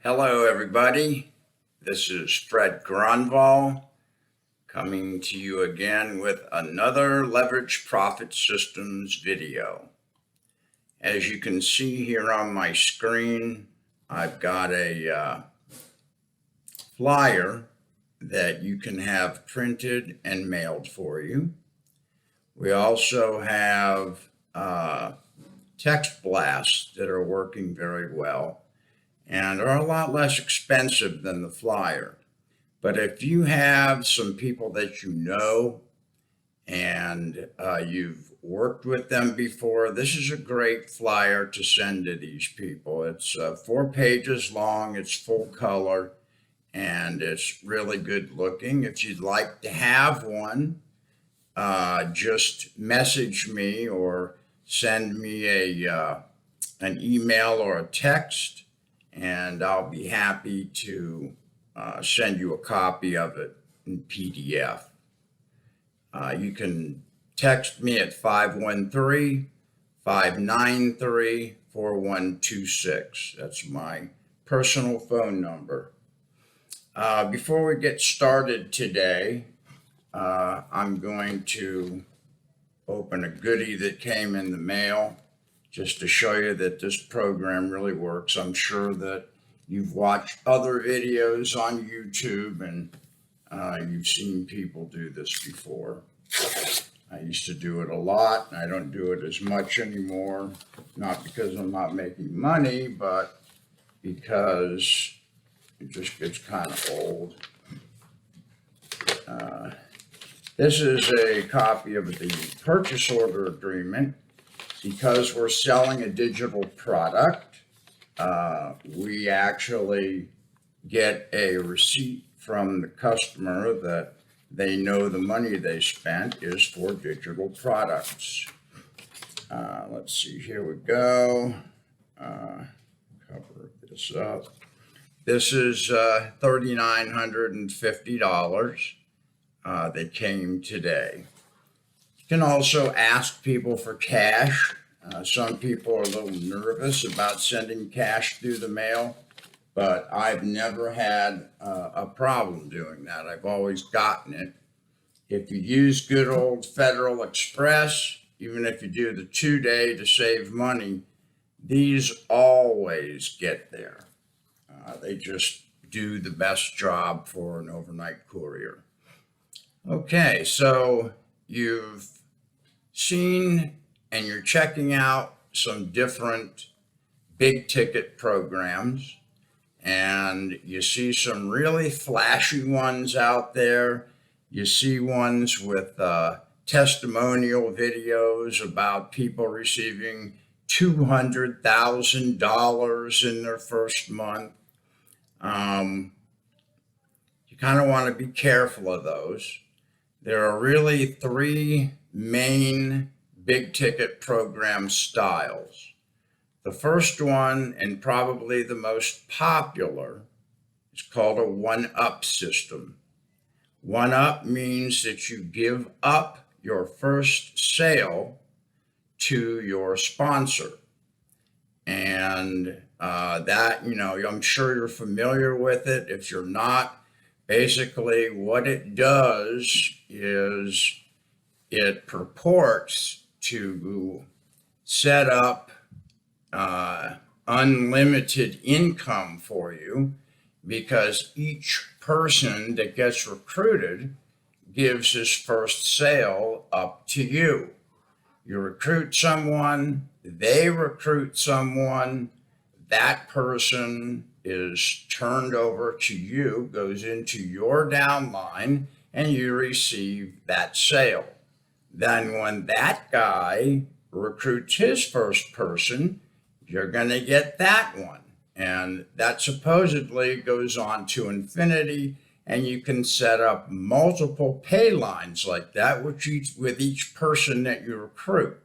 Hello, everybody. This is Fred Gronval coming to you again with another Leverage Profit Systems video. As you can see here on my screen, I've got a flyer that you can have printed and mailed for you. We also have text blasts that are working very well and are a lot less expensive than the flyer. But if you have some people that you know and you've worked with them before, this is a great flyer to send to these people. It's 4 pages long, it's full color, and it's really good looking. If you'd like to have one, just message me or send me an email or a text, and I'll be happy to send you a copy of it in PDF. You can text me at 513-593-4126. That's my personal phone number. Before we get started today, I'm going to open a goodie that came in the mail just to show you that this program really works. I'm sure that you've watched other videos on YouTube and you've seen people do this before. I used to do it a lot. I don't do it as much anymore, not because I'm not making money, but because it just gets kind of old. This is a copy of the purchase order agreement. Because we're selling a digital product, we actually get a receipt from the customer that they know the money they spent is for digital products. Let's see, here we go. Cover this up. This is $3,950 that came today. You can also ask people for cash. Some people are a little nervous about sending cash through the mail, but I've never had a problem doing that. I've always gotten it. If you use good old Federal Express, even if you do the 2-day to save money, these always get there. They just do the best job for an overnight courier. Okay, so you've seen and you're checking out some different big ticket programs, and you see some really flashy ones out there. You see ones with testimonial videos about people receiving $200,000 in their first month. You kind of want to be careful of those. There are really 3 main big ticket program styles. The first one, and probably the most popular, is called a one-up system. One-up means that you give up your first sale to your sponsor. And that, I'm sure you're familiar with it. If you're not, basically what it does is it purports to set up unlimited income for you, because each person that gets recruited gives his first sale up to you. You recruit someone, they recruit someone, that person is turned over to you, goes into your downline, and you receive that sale. Then when that guy recruits his first person, you're going to get that one. And that supposedly goes on to infinity, and you can set up multiple pay lines like that with each person that you recruit.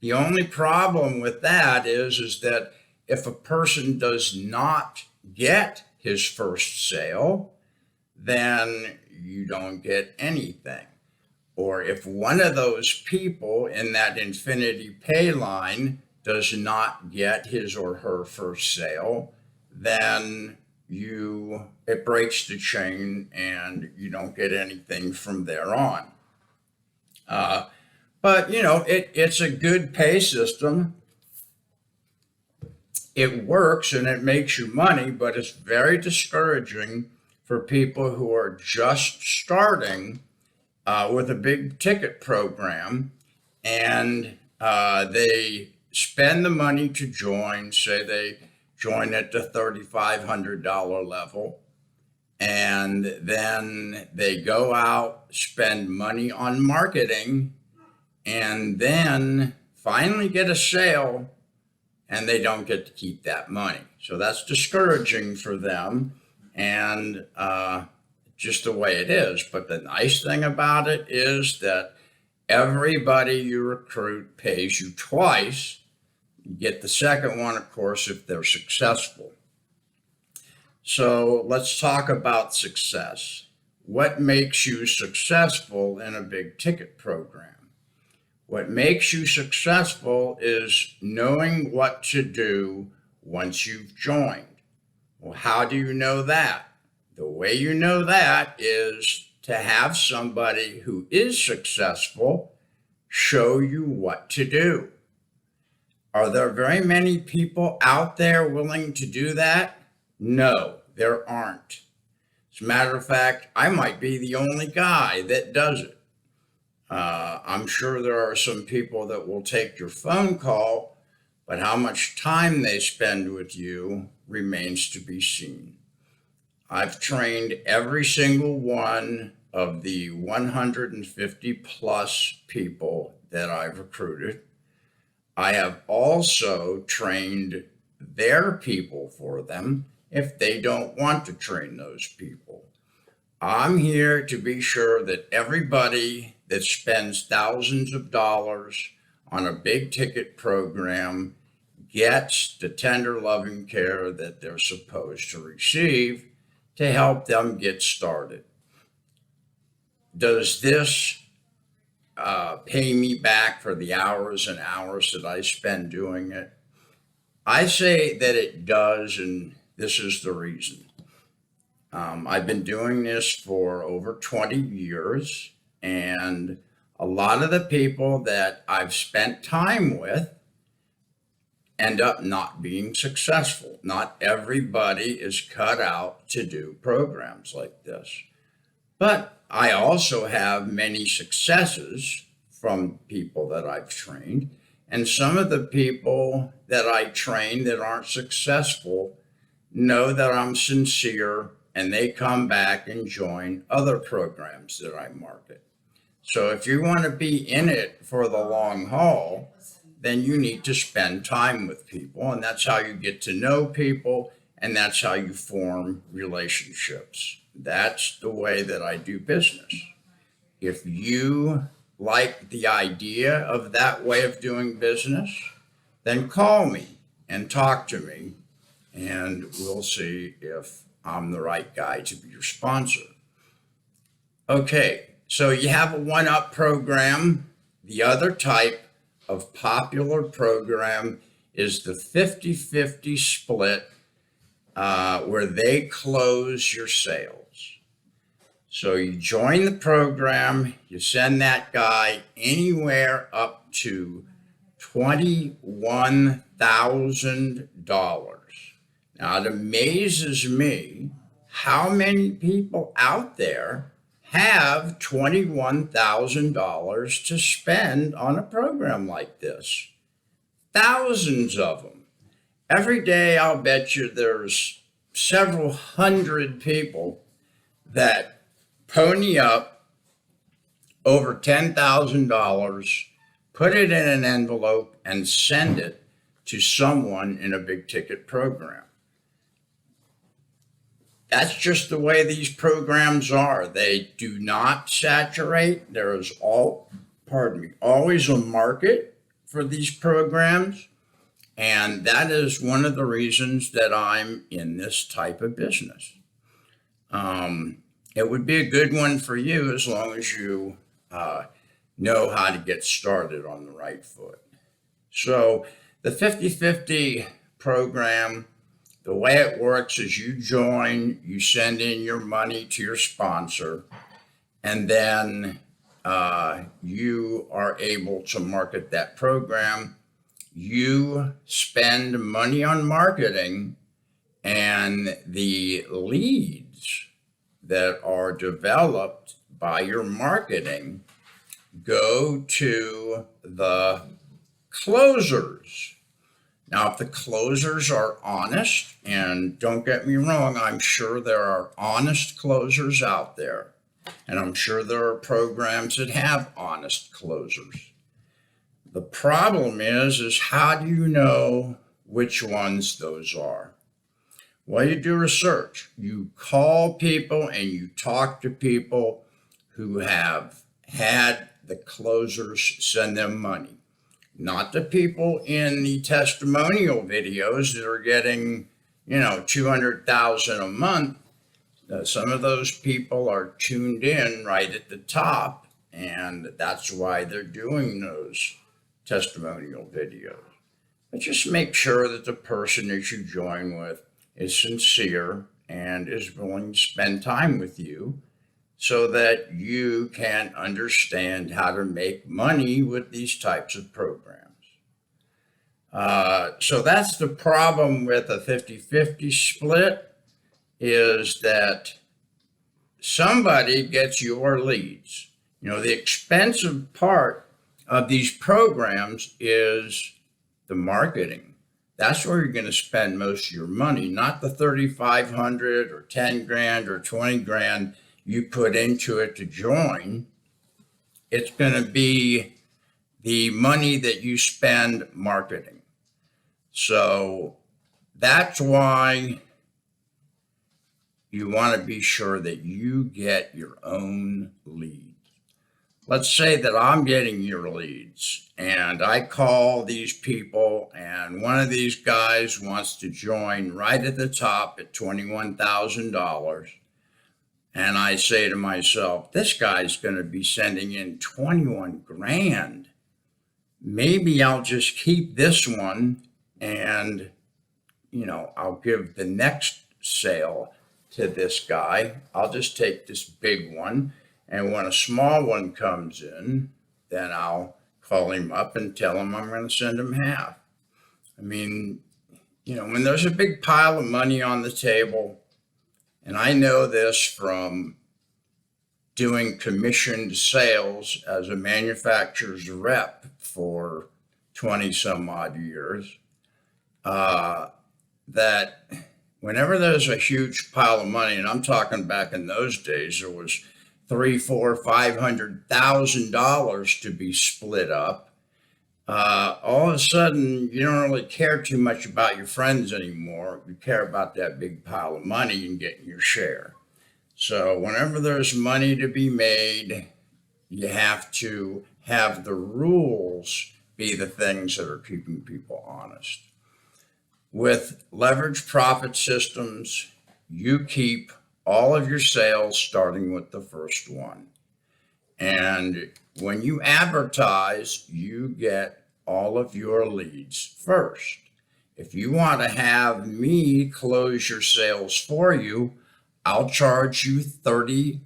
The only problem with that is that if a person does not get his first sale, then you don't get anything. Or if one of those people in that infinity pay line does not get his or her first sale, then it breaks the chain and you don't get anything from there on. But it's a good pay system. It works and it makes you money, but it's very discouraging for people who are just starting with a big ticket program, and they spend the money to join. Say they join at the $3,500 level, and then they go out, spend money on marketing, and then finally get a sale, and they don't get to keep that money. So that's discouraging for them, and just the way it is. But the nice thing about it is that everybody you recruit pays you twice. You get the second one, of course, if they're successful. So let's talk about success. What makes you successful in a big ticket program? What makes you successful is knowing what to do once you've joined. Well, how do you know that? The way you know that is to have somebody who is successful show you what to do. Are there very many people out there willing to do that? No, there aren't. As a matter of fact, I might be the only guy that does it. I'm sure there are some people that will take your phone call, but how much time they spend with you remains to be seen. I've trained every single one of the 150 plus people that I've recruited. I have also trained their people for them if they don't want to train those people. I'm here to be sure that everybody that spends thousands of dollars on a big ticket program gets the tender loving care that they're supposed to receive to help them get started. Does this pay me back for the hours and hours that I spend doing it? I say that it does, and this is the reason. I've been doing this for over 20 years, and a lot of the people that I've spent time with end up not being successful. Not everybody is cut out to do programs like this. But I also have many successes from people that I've trained. And some of the people that I train that aren't successful know that I'm sincere, and they come back and join other programs that I market. So if you want to be in it for the long haul, then you need to spend time with people, and that's how you get to know people, and that's how you form relationships. That's the way that I do business. If you like the idea of that way of doing business, then call me and talk to me, and we'll see if I'm the right guy to be your sponsor. Okay, so you have a one-up program. The other type of popular program is the 50-50 split, where they close your sales. So you join the program, you send that guy anywhere up to $21,000. Now, it amazes me how many people out there have $21,000 to spend on a program like this. Thousands of them. Every day, I'll bet you there's several hundred people that pony up over $10,000, put it in an envelope, and send it to someone in a big ticket program. That's just the way these programs are. They do not saturate. There is always a market for these programs. And that is one of the reasons that I'm in this type of business. It would be a good one for you as long as you know how to get started on the right foot. So the 50-50 program The way it works is you join, you send in your money to your sponsor, and then you are able to market that program. You spend money on marketing, and the leads that are developed by your marketing go to the closers. Now, if the closers are honest, and don't get me wrong, I'm sure there are honest closers out there, and I'm sure there are programs that have honest closers. The problem is how do you know which ones those are? Well, you do research. You call people and you talk to people who have had the closers send them money. Not the people in the testimonial videos that are getting, 200,000 a month. Some of those people are tuned in right at the top, and that's why they're doing those testimonial videos. But just make sure that the person that you join with is sincere and is willing to spend time with you so that you can understand how to make money with these types of programs. So that's the problem with a 50-50 split, is that somebody gets your leads. The expensive part of these programs is the marketing. That's where you're going to spend most of your money, not the 3,500 or 10 grand or 20 grand you put into it to join. It's going to be the money that you spend marketing. So that's why you want to be sure that you get your own leads. Let's say that I'm getting your leads and I call these people, and one of these guys wants to join right at the top at $21,000. And I say to myself, this guy's going to be sending in 21 grand. Maybe I'll just keep this one and, I'll give the next sale to this guy. I'll just take this big one. And when a small one comes in, then I'll call him up and tell him I'm going to send him half. When there's a big pile of money on the table, and I know this from doing commissioned sales as a manufacturer's rep for 20 some odd years, that whenever there's a huge pile of money, and I'm talking back in those days, there was $300,000, $400,000, $500,000 to be split up. All of a sudden, you don't really care too much about your friends anymore. You care about that big pile of money and getting your share. So whenever there's money to be made, you have to have the rules be the things that are keeping people honest. With leverage profit systems, you keep all of your sales starting with the first one. And when you advertise, you get all of your leads first. If you want to have me close your sales for you, I'll charge you 30%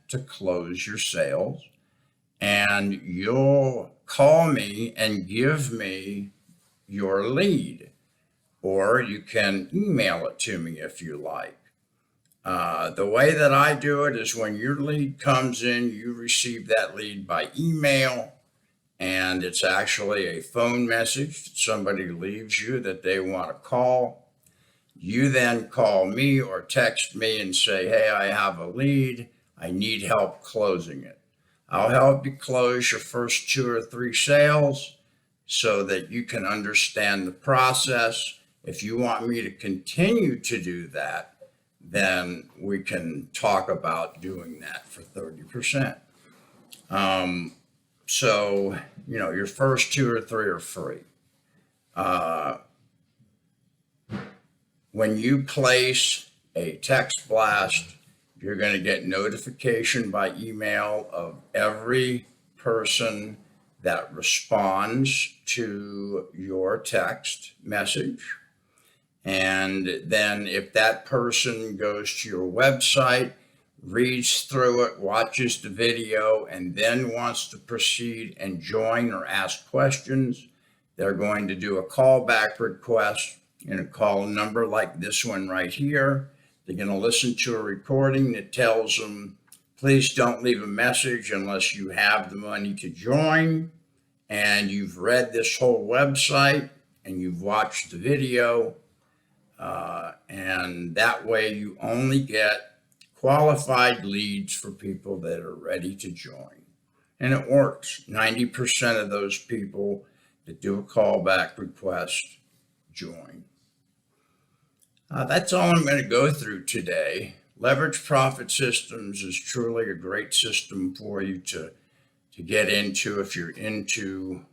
to close your sales, and you'll call me and give me your lead, or you can email it to me if you like. The way that I do it is when your lead comes in, you receive that lead by email, and it's actually a phone message that somebody leaves you that they want to call. You then call me or text me and say, hey, I have a lead. I need help closing it. I'll help you close your first 2 or 3 sales so that you can understand the process. If you want me to continue to do that, then we can talk about doing that for 30%. So, your first 2 or 3 are free. When you place a text blast, you're going to get notification by email of every person that responds to your text message. And then if that person goes to your website, reads through it, watches the video, and then wants to proceed and join or ask questions, they're going to do a callback request and call a number like this one right here. They're going to listen to a recording that tells them, please don't leave a message unless you have the money to join and you've read this whole website and you've watched the video. And that way you only get qualified leads for people that are ready to join. And it works. 90% of those people that do a callback request join. That's all I'm going to go through today. Leverage Profit Systems is truly a great system for you to get into if you're into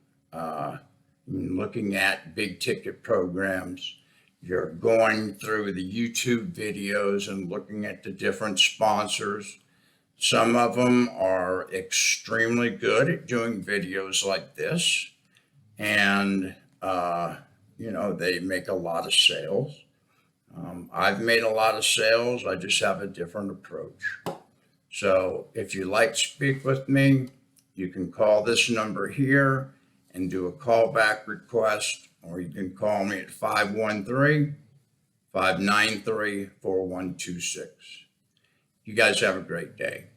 looking at big ticket programs. You're going through the YouTube videos and looking at the different sponsors. Some of them are extremely good at doing videos like this. And, they make a lot of sales. I've made a lot of sales. I just have a different approach. So if you'd like to speak with me, you can call this number here and do a callback request, or you can call me at 513-593-4126. You guys have a great day.